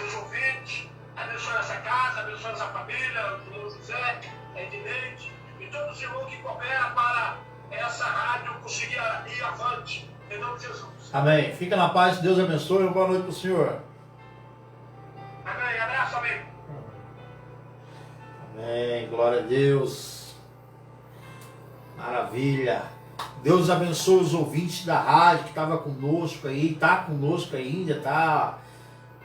os ouvintes, abençoando essa casa, abençoando essa família, o irmão José, a Edneide e todos os irmãos que cooperam para essa rádio conseguir ir avante. Em nome de Jesus. Amém. Fica na paz, Deus abençoe. Boa noite para o senhor. Amém. Abraço, amigo. Amém. Glória a Deus. Maravilha. Deus abençoe os ouvintes da rádio que estava conosco aí, está conosco ainda, está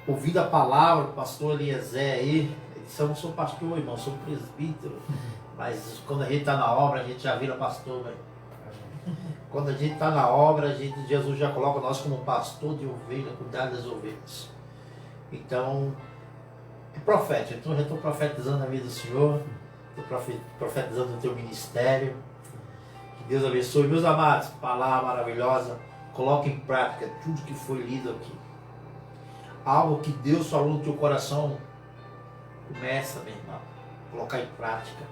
ouvindo a palavra do pastor Eliezer aí. Eu não sou pastor, irmão, sou presbítero. Mas quando a gente está na obra, a gente já vira pastor, velho. Quando a gente está na obra, Jesus já coloca nós como pastor de ovelha, cuidar das ovelhas. Então, é profético. Então, eu já estou profetizando a vida do Senhor, estou profetizando o teu ministério. Que Deus abençoe. Meus amados, palavra maravilhosa. Coloque em prática tudo que foi lido aqui. Algo que Deus falou no teu coração, começa, meu irmão, colocar em prática.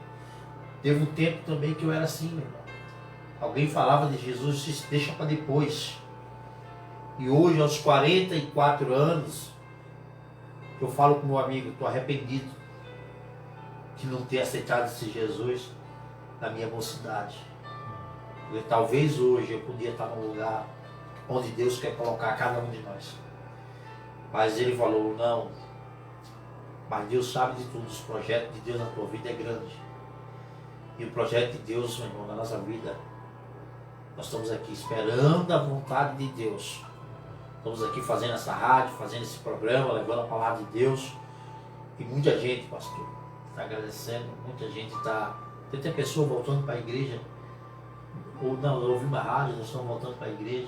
Teve um tempo também que eu era assim, meu irmão. Alguém falava de Jesus, disse, deixa para depois. E hoje, aos 44 anos, eu falo com meu amigo, estou arrependido de não ter aceitado esse Jesus na minha mocidade. Porque talvez hoje eu podia estar num lugar onde Deus quer colocar cada um de nós. Mas ele falou, não. Mas Deus sabe de tudo, os projetos de Deus na tua vida é grande. E o projeto de Deus, meu irmão, na nossa vida, nós estamos aqui esperando a vontade de Deus. Estamos aqui fazendo essa rádio, fazendo esse programa, levando a palavra de Deus. E muita gente, pastor, está agradecendo, muita gente está... Tem pessoa voltando para a igreja. Ou não, eu ouvi uma rádio, nós estamos voltando para a igreja.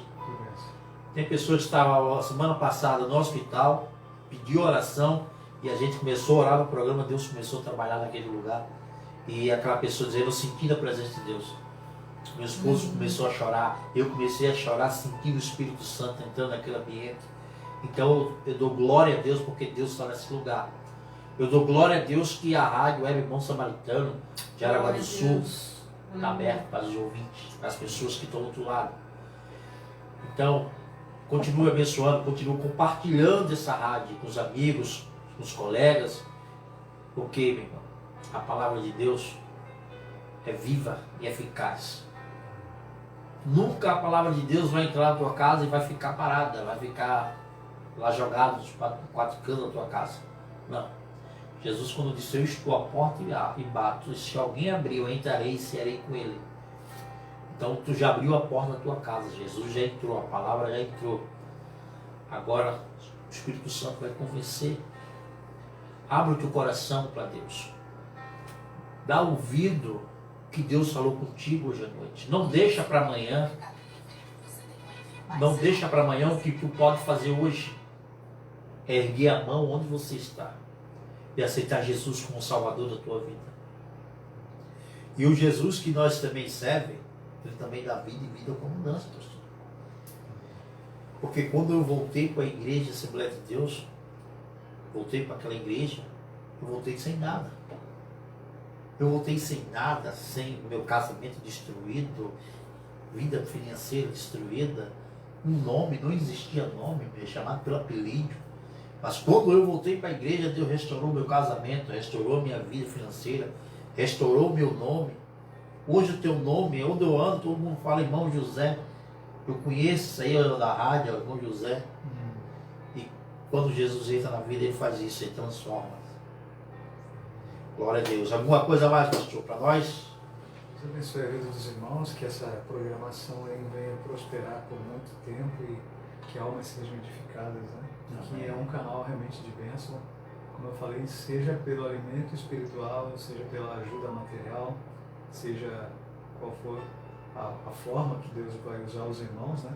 Tem pessoas que estavam semana passada no hospital, pediu oração, e a gente começou a orar no programa, Deus começou a trabalhar naquele lugar. E aquela pessoa dizendo, eu senti a presença de Deus. Meu esposo começou a chorar, eu comecei a chorar, sentindo o Espírito Santo entrando naquele ambiente. Então eu dou glória a Deus porque Deus está nesse lugar. Eu dou glória a Deus que a Rádio Web Bom Samaritano de Aragua do Sul está aberta para os ouvintes, para as pessoas que estão do outro lado. Então, continue abençoando, continue compartilhando essa rádio com os amigos, com os colegas, porque, meu irmão, a palavra de Deus é viva e eficaz. Nunca a palavra de Deus vai entrar na tua casa e vai ficar parada, vai ficar lá jogada nos quatro cantos da tua casa. Não. Jesus, quando disse, eu estou à porta e bato, se alguém abrir, eu entrarei e serei com ele. Então tu já abriu a porta da tua casa, Jesus já entrou, a palavra já entrou. Agora o Espírito Santo vai convencer. Abre o teu coração para Deus. Dá ouvido que Deus falou contigo hoje à noite. Não deixa para amanhã. Não deixa para amanhã o que tu pode fazer hoje. É erguer a mão onde você está e aceitar Jesus como Salvador da tua vida. E o Jesus que nós também servemos, ele também dá vida e vida com abundância, pastor. Porque quando eu voltei para a igreja Assembleia de Deus, voltei para aquela igreja, eu voltei sem nada. Eu voltei sem nada, sem meu casamento destruído, vida financeira destruída, um nome, não existia nome, me chamado pelo apelido. Mas quando eu voltei para a igreja, Deus restaurou meu casamento, restaurou minha vida financeira, restaurou meu nome. Hoje o teu nome, onde eu ando, todo mundo fala irmão José. Eu conheço isso aí da rádio, irmão José. E quando Jesus entra na vida, ele faz isso, ele transforma. Glória a Deus. Alguma coisa mais, pastor, para nós? Deus abençoe a vida dos irmãos, que essa programação aí venha prosperar por muito tempo e que almas sejam edificadas, né? Que é um canal realmente de bênção, como eu falei, seja pelo alimento espiritual, seja pela ajuda material, seja qual for a forma que Deus vai usar os irmãos, né?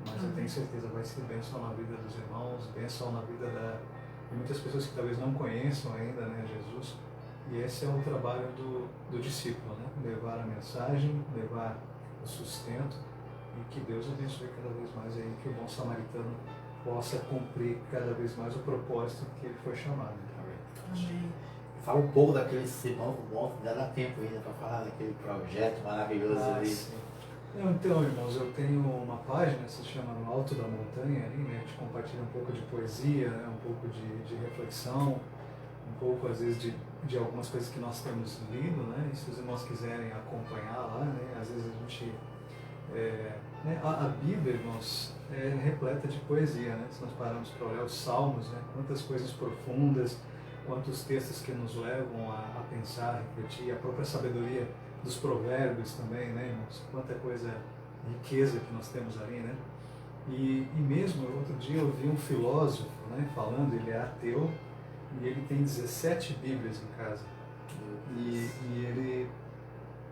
Mas eu tenho certeza vai ser bênção na vida dos irmãos, bênção na vida de muitas pessoas que talvez não conheçam ainda, né, Jesus. E esse é o trabalho do discípulo, né? Levar a mensagem, levar o sustento e que Deus abençoe cada vez mais aí, que o bom samaritano possa cumprir cada vez mais o propósito que ele foi chamado. Amém. Fala um pouco daquele sermão bom, ainda dá tempo ainda para falar daquele projeto maravilhoso ali. Sim. Então, irmãos, eu tenho uma página, se chama No Alto da Montanha, ali, né? A gente compartilha um pouco de poesia, né? Um pouco de reflexão, um pouco, às vezes, de algumas coisas que nós temos lido, né? E se os irmãos quiserem acompanhar lá, né? Às vezes a gente... né? A Bíblia, irmãos, é repleta de poesia, né? Se nós pararmos para olhar os Salmos, né? Quantas coisas profundas, quantos textos que nos levam a pensar, a refletir, a própria sabedoria dos provérbios também, né, irmãos? Quanta coisa, riqueza que nós temos ali, né? E mesmo, outro dia eu vi um filósofo, né, falando, ele é ateu, e ele tem 17 Bíblias em casa. E ele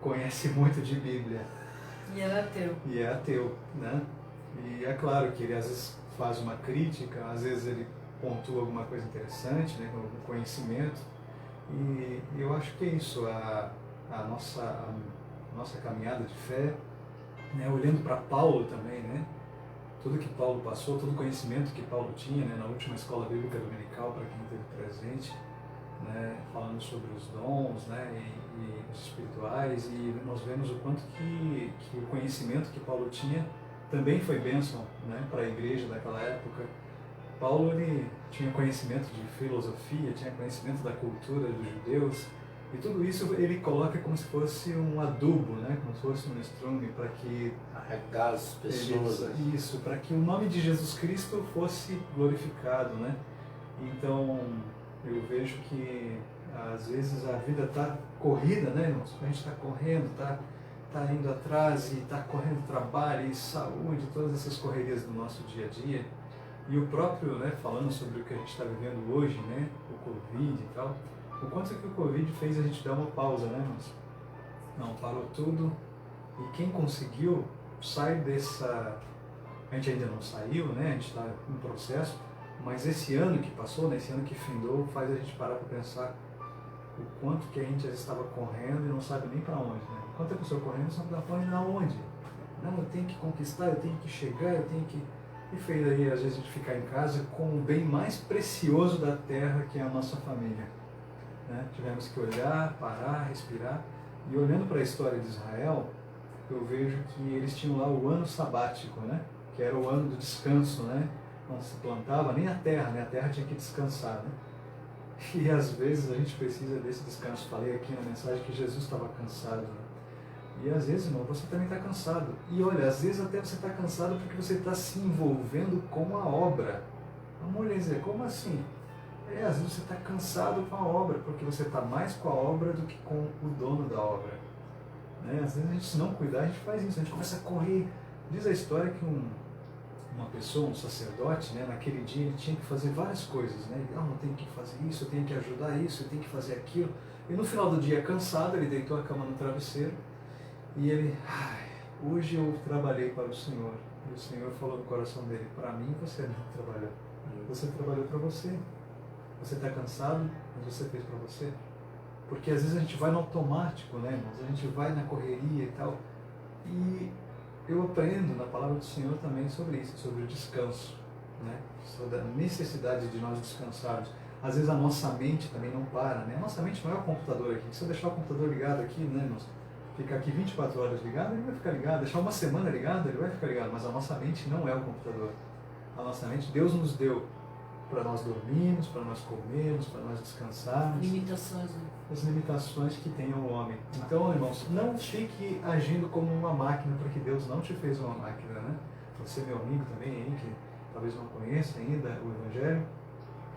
conhece muito de Bíblia. E ele é ateu. E é ateu, né? E é claro que ele às vezes faz uma crítica, às vezes ele pontua alguma coisa interessante, né, com algum conhecimento. E eu acho que é isso, a nossa caminhada de fé, né, olhando para Paulo também, né? Tudo que Paulo passou, todo o conhecimento que Paulo tinha, né, na última escola bíblica dominical, para quem esteve presente, né, falando sobre os dons, né, e os espirituais, e nós vemos o quanto que o conhecimento que Paulo tinha também foi bênção, né, para a igreja daquela época. Paulo, ele tinha conhecimento de filosofia, tinha conhecimento da cultura dos judeus, e tudo isso ele coloca como se fosse um adubo, né, como se fosse um estrume para que Arregar as pessoas. isso, para que o nome de Jesus Cristo fosse glorificado, né? Então eu vejo que às vezes a vida está corrida, né, irmãos? A gente está correndo, está indo atrás e está correndo trabalho e saúde, todas essas correrias do nosso dia a dia. E o próprio, né, falando sobre o que a gente está vivendo hoje, né, o Covid e tal, o quanto que o Covid fez a gente dar uma pausa, né, irmãos? Não, parou tudo. E quem conseguiu sair dessa... A gente ainda não saiu, né, a gente está em processo, mas esse ano que passou, né, esse ano que findou, faz a gente parar para pensar o quanto que a gente já estava correndo e não sabe nem para onde, né? Enquanto a pessoa correndo, não sabe para onde, na onde. Não, eu tenho que conquistar, eu tenho que chegar, eu tenho que... e fez aí, às vezes, a gente ficar em casa com o bem mais precioso da terra, que é a nossa família. Né? Tivemos que olhar, parar, respirar. E olhando para a história de Israel, eu vejo que eles tinham lá o ano sabático, né? Que era o ano do descanso, né? Não se plantava nem a terra, né? A terra tinha que descansar, né? E às vezes a gente precisa desse descanso. Falei aqui na mensagem que Jesus estava cansado, né? E às vezes, irmão, você também está cansado. E olha, às vezes até você está cansado porque você está se envolvendo com a obra. Vamos dizer, como assim? Às vezes você está cansado com a obra, porque você está mais com a obra do que com o dono da obra. Né? Às vezes a gente, se não cuidar, a gente faz isso, a gente começa a correr. Diz a história que uma pessoa, um sacerdote, né, naquele dia ele tinha que fazer várias coisas. Né? Ele, eu tenho que fazer isso, eu tenho que ajudar isso, eu tenho que fazer aquilo. E no final do dia, cansado, ele deitou a cama no travesseiro e ele, hoje eu trabalhei para o Senhor. E o Senhor falou no coração dele, para mim você não trabalhou. Você trabalhou para você. Você está cansado, mas você fez para você. Porque às vezes a gente vai no automático, né, irmãos? A gente vai na correria e tal. E eu aprendo na palavra do Senhor também sobre isso, sobre o descanso, né? Sobre a necessidade de nós descansarmos. Às vezes a nossa mente também não para, né? A nossa mente não é o computador aqui. Se eu deixar o computador ligado aqui, né, irmãos? Ficar aqui 24 horas ligado, ele vai ficar ligado. Deixar uma semana ligado, ele vai ficar ligado. Mas a nossa mente não é o computador. A nossa mente, Deus nos deu para nós dormirmos, para nós comermos, para nós descansarmos. Limitações, né? As limitações que tem o homem. Então, irmãos, não fique agindo como uma máquina, porque Deus não te fez uma máquina, né? Você, meu amigo também, aí, que talvez não conheça ainda o Evangelho,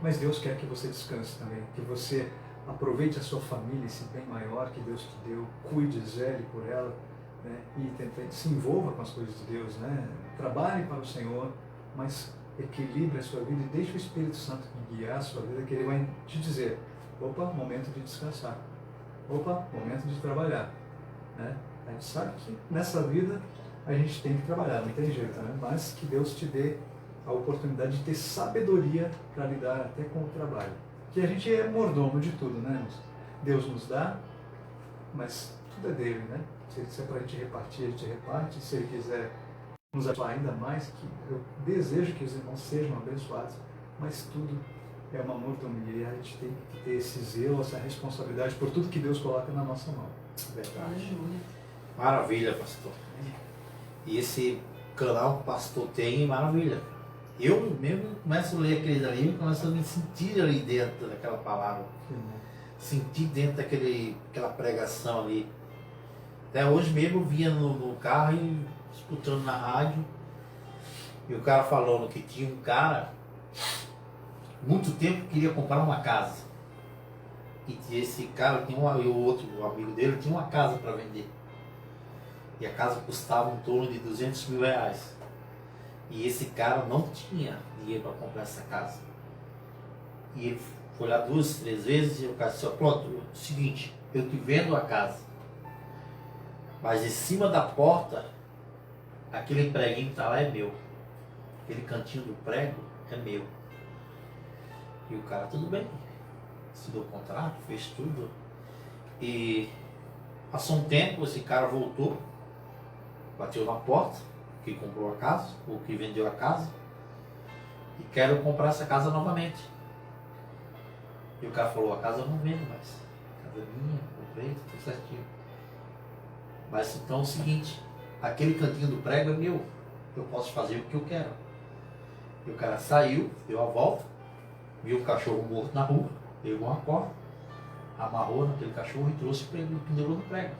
mas Deus quer que você descanse também, que você aproveite a sua família, esse bem maior que Deus te deu, cuide, zele por ela, né? E se envolva com as coisas de Deus, né? Trabalhe para o Senhor, mas equilibre a sua vida e deixe o Espírito Santo guiar a sua vida, que ele vai te dizer, opa, momento de descansar, opa, momento de trabalhar, né? A gente sabe que nessa vida a gente tem que trabalhar, não tem jeito, né? Mas que Deus te dê a oportunidade de ter sabedoria para lidar até com o trabalho, que a gente é mordomo de tudo, né? Deus nos dá, mas tudo é dele, né? Se é para a gente repartir, a gente reparte, se ele quiser nos abençoar ainda mais, que eu desejo que os irmãos sejam abençoados, mas tudo é uma mordomia e a gente tem que ter esse zelo, essa responsabilidade por tudo que Deus coloca na nossa mão. Verdade. Maravilha, pastor. E esse canal que o pastor tem, maravilha. Eu mesmo começo a ler aqueles ali, começo a me sentir ali dentro daquela palavra. Sentir dentro daquela pregação ali. Até hoje mesmo eu vinha no carro e escutando na rádio, e o cara falando que tinha um cara, muito tempo queria comprar uma casa. E esse cara tinha e o outro o amigo dele tinha uma casa para vender. E a casa custava em torno de 200 mil reais. E esse cara não tinha dinheiro para comprar essa casa. E ele foi lá 2, 3 vezes e o cara disse, pronto, é o seguinte, eu te vendo a casa. Mas em cima da porta, aquele preguinho que está lá é meu. Aquele cantinho do prego é meu. E o cara, tudo bem. Assinou o contrato, fez tudo. E passou um tempo, esse cara voltou, bateu na porta, que comprou a casa, ou que vendeu a casa, e quero comprar essa casa novamente. E o cara falou, a casa eu não vendo mais. A casa é minha, comprei, tudo certinho. Mas então é o seguinte, aquele cantinho do prego é meu, eu posso fazer o que eu quero. E o cara saiu, deu a volta, viu o cachorro morto na rua, pegou uma corda, amarrou naquele cachorro e trouxe para ele, pendurou no prego.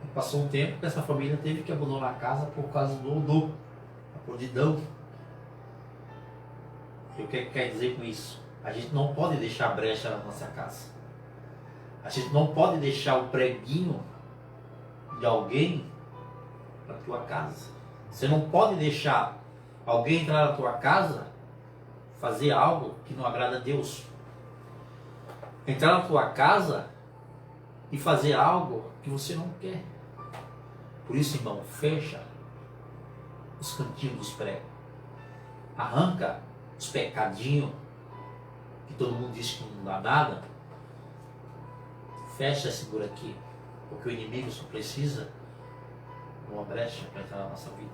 E passou um tempo que essa família teve que abandonar a casa por causa do odor, a podridão. E o que quer dizer com isso? A gente não pode deixar brecha na nossa casa. A gente não pode deixar o preguinho de alguém na tua casa. Você não pode deixar alguém entrar na tua casa, fazer algo que não agrada a Deus. Entrar na tua casa e fazer algo que você não quer. Por isso, irmão, fecha os cantinhos dos pregos. Arranca os pecadinhos que todo mundo diz que não dá nada. Fecha esse buraquinho, porque o inimigo só precisa de uma brecha para entrar na nossa vida.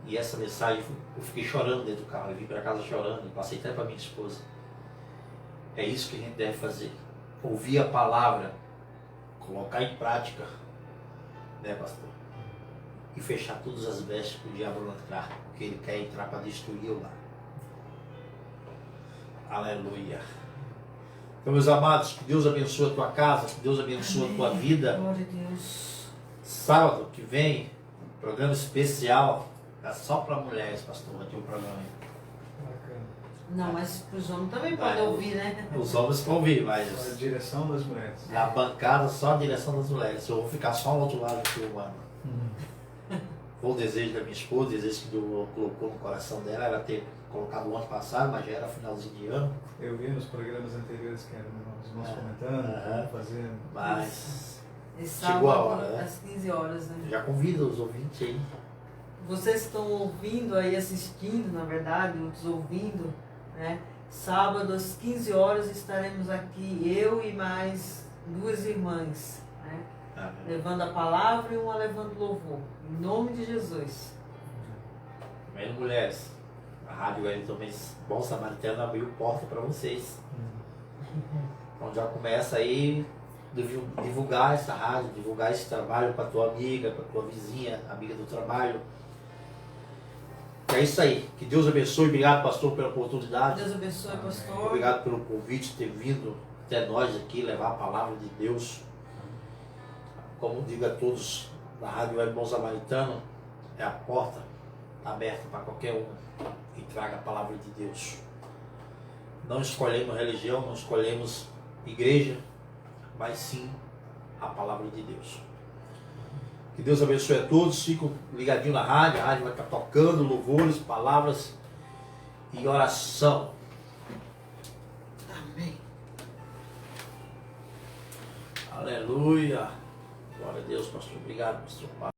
E essa mensagem, eu fiquei chorando dentro do carro. Eu vim para casa chorando e passei até para minha esposa. É isso que a gente deve fazer. Ouvir a palavra, colocar em prática, né, pastor? E fechar todas as vestes para o diabo não entrar, porque ele quer entrar para destruir o lar. Aleluia. Então, meus amados, que Deus abençoe a tua casa, que Deus abençoe a tua vida. Glória a Deus. Sábado que vem, programa especial, é só para mulheres, pastor, vai ter um programa aí. Bacana. Não, mas os homens também podem ouvir, né? Os homens vão ouvir, Só a mas direção das mulheres. na bancada só a direção das mulheres. Eu vou ficar só ao outro lado do humano. Foi o desejo da minha esposa, o desejo que Deus colocou no coração dela, era ter colocado o ano passado, mas já era finalzinho de ano. Eu vi nos programas anteriores que eram os irmãos comentando, fazendo. Mas Esse chegou a sábado, hora, né? às 15 horas, né? Já convido os ouvintes aí. Vocês estão ouvindo aí, assistindo, na verdade, outros ouvindo, né? Sábado às 15 horas estaremos aqui, eu e mais duas irmãs, né? Levando a palavra e uma levando louvor. Em nome de Jesus. Amém, mulheres. A Rádio Wellington Bom Samaritano abriu porta para vocês. Então já começa aí divulgar essa rádio, divulgar esse trabalho para tua amiga, para tua vizinha, amiga do trabalho. É isso aí. Que Deus abençoe. Obrigado, pastor, pela oportunidade. Deus abençoe, pastor. Obrigado pelo convite, ter vindo até nós aqui, levar a palavra de Deus. Como digo a todos da Rádio Web Bom Samaritano, é a porta aberta para qualquer um que traga a palavra de Deus. Não escolhemos religião, não escolhemos igreja, mas sim a palavra de Deus. Que Deus abençoe a todos, fiquem ligadinhos na rádio, a rádio vai estar tocando louvores, palavras e oração. Amém. Aleluia. Glória a Deus, pastor. Obrigado, pastor.